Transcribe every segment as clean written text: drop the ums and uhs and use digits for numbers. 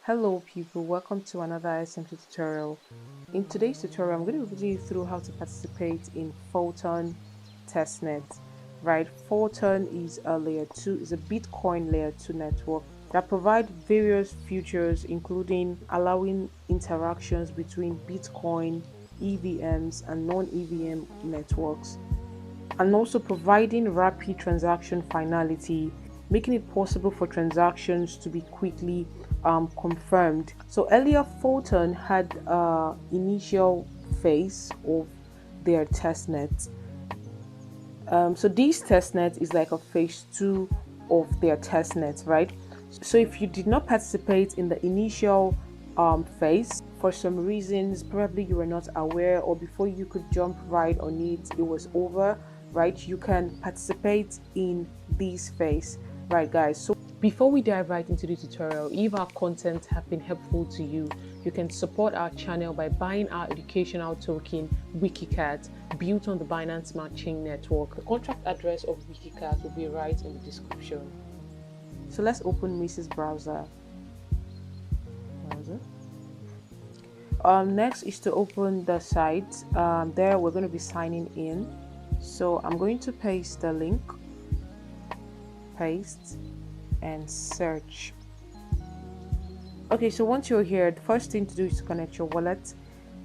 Hello people, welcome to another SMT tutorial. In today's tutorial, I'm going to be putting you through how to participate in Photon Testnet. Right, Photon is a layer 2, is a Bitcoin layer 2 network that provides various features including allowing interactions between Bitcoin, EVMs and non-EVM networks, and also providing rapid transaction finality, making it possible for transactions to be quickly confirmed. So earlier, Photon had initial phase of their testnet. So this testnet is like a phase 2 of their testnet, right? So if you did not participate in the initial phase for some reasons, probably you were not aware, or before you could jump right on it, it was over, right? You can participate in this phase, right, guys? So before we dive right into the tutorial, if our content have been helpful to you, you can support our channel by buying our educational token WikiCat, built on the Binance Smart Chain network. The contract address of WikiCat will be right in the description. So let's open Mrs. Browser. Next is to open the site. There we're going to be signing in. So I'm going to paste the link, paste, and search. Okay, so once you're here, the first thing to do is to connect your wallet.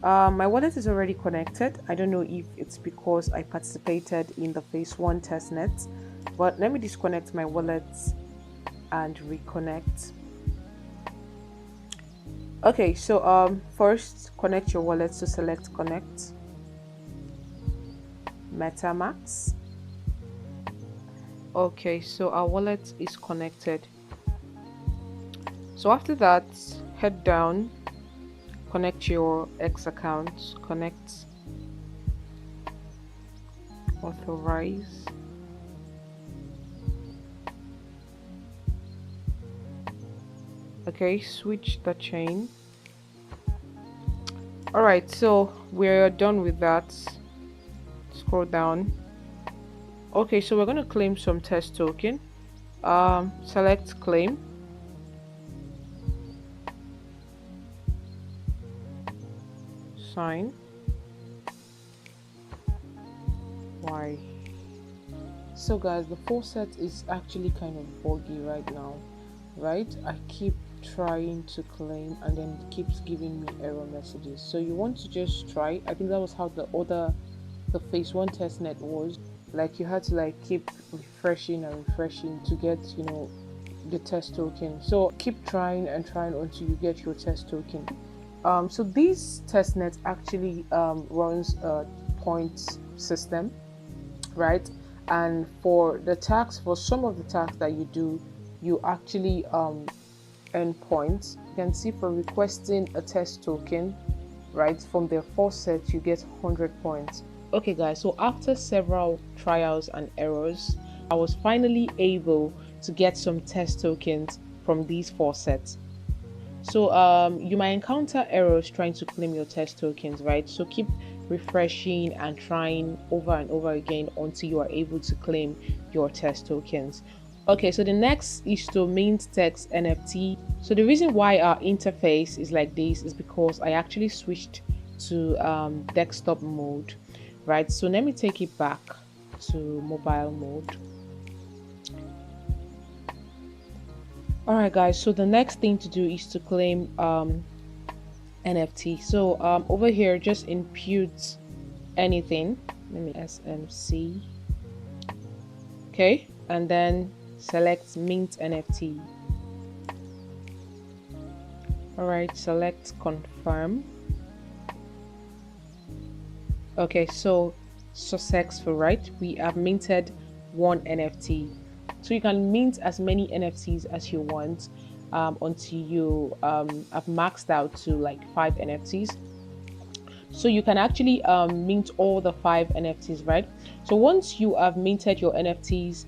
My wallet is already connected. I don't know if it's because I participated in the phase 1 testnet, but let me disconnect my wallet and reconnect. Okay, so first connect your wallet. So select connect, Metamask. Okay, so our wallet is connected. So after that, head down, connect your X account, connect, authorize. Okay, switch the chain. All right, so we're done with that. Scroll down. Okay, so we're going to claim some test token. Select claim. Sign. Why? So guys, the faucet is actually kind of buggy right now, right? I keep trying to claim and then it keeps giving me error messages. So you want to just try. I think that was how the phase 1 testnet was. Like you had to like keep refreshing and refreshing to get, you know, the test token. So keep trying and trying until you get your test token. So this testnet actually runs a points system, right? And for the tasks, for some of the tasks that you do, you actually earn points. You can see for requesting a test token, right, from their faucet, you get 100 points. Okay guys, so after several trials and errors, I was finally able to get some test tokens from these faucets. So you might encounter errors trying to claim your test tokens, right? So keep refreshing and trying over and over again until you are able to claim your test tokens. Okay, so the next is to mint text NFT. So the reason why our interface is like this is because I actually switched to desktop mode, right? So let me take it back to mobile mode. All right guys, so the next thing to do is to claim NFT. So over here, just input anything. Let me SMC. Okay, and then select mint NFT. All right, select confirm. Okay, so successful, right? We have minted one NFT. So you can mint as many NFTs as you want until you have maxed out to like 5 NFTs. So you can actually mint all the 5 NFTs, right? So once you have minted your NFTs,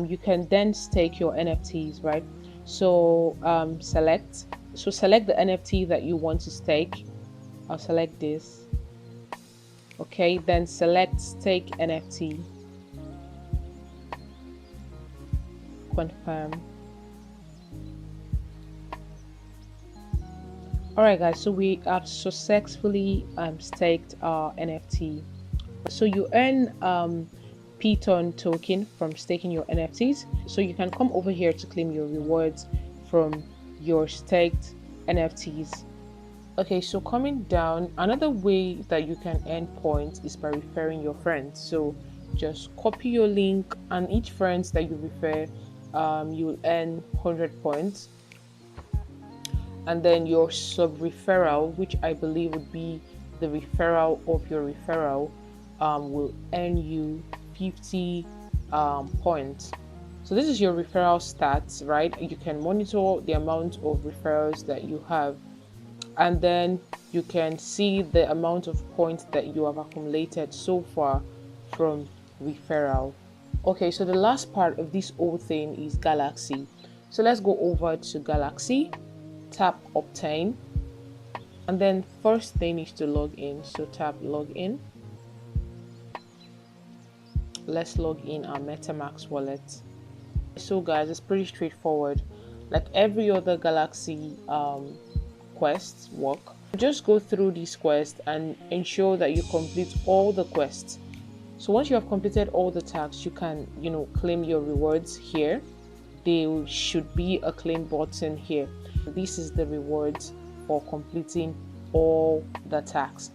you can then stake your NFTs, right? So select the NFT that you want to stake. I'll select this. Okay, then select stake NFT. Confirm. Alright guys, so we have successfully staked our NFT. So you earn Photon token from staking your NFTs. So you can come over here to claim your rewards from your staked NFTs. Okay, so coming down, another way that you can earn points is by referring your friends. So just copy your link, and each friends that you refer, you will earn 100 points. And then your sub referral, which I believe would be the referral of your referral, will earn you 50 points. So this is your referral stats, right? You can monitor the amount of referrals that you have, and then you can see the amount of points that you have accumulated so far from referral. Okay, so the last part of this whole thing is Galaxy. So let's go over to Galaxy, tap obtain, and then first thing is to log in. So tap login. Let's log in our Metamask wallet. So guys, it's pretty straightforward, like every other Galaxy quests work. Just go through these quests and ensure that you complete all the quests. So once you have completed all the tasks, you can claim your rewards here. There should be a claim button here. This is the rewards for completing all the tasks.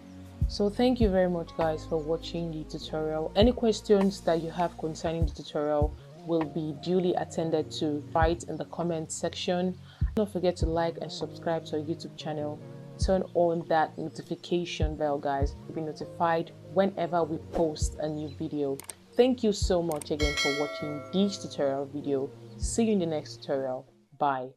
So thank you very much guys for watching the tutorial. Any questions that you have concerning the tutorial will be duly attended to. Write in the comment section. Don't forget to like and subscribe to our YouTube channel. Turn on that notification bell guys to be notified whenever we post a new video. Thank you so much again for watching this tutorial video. See you in the next tutorial. Bye.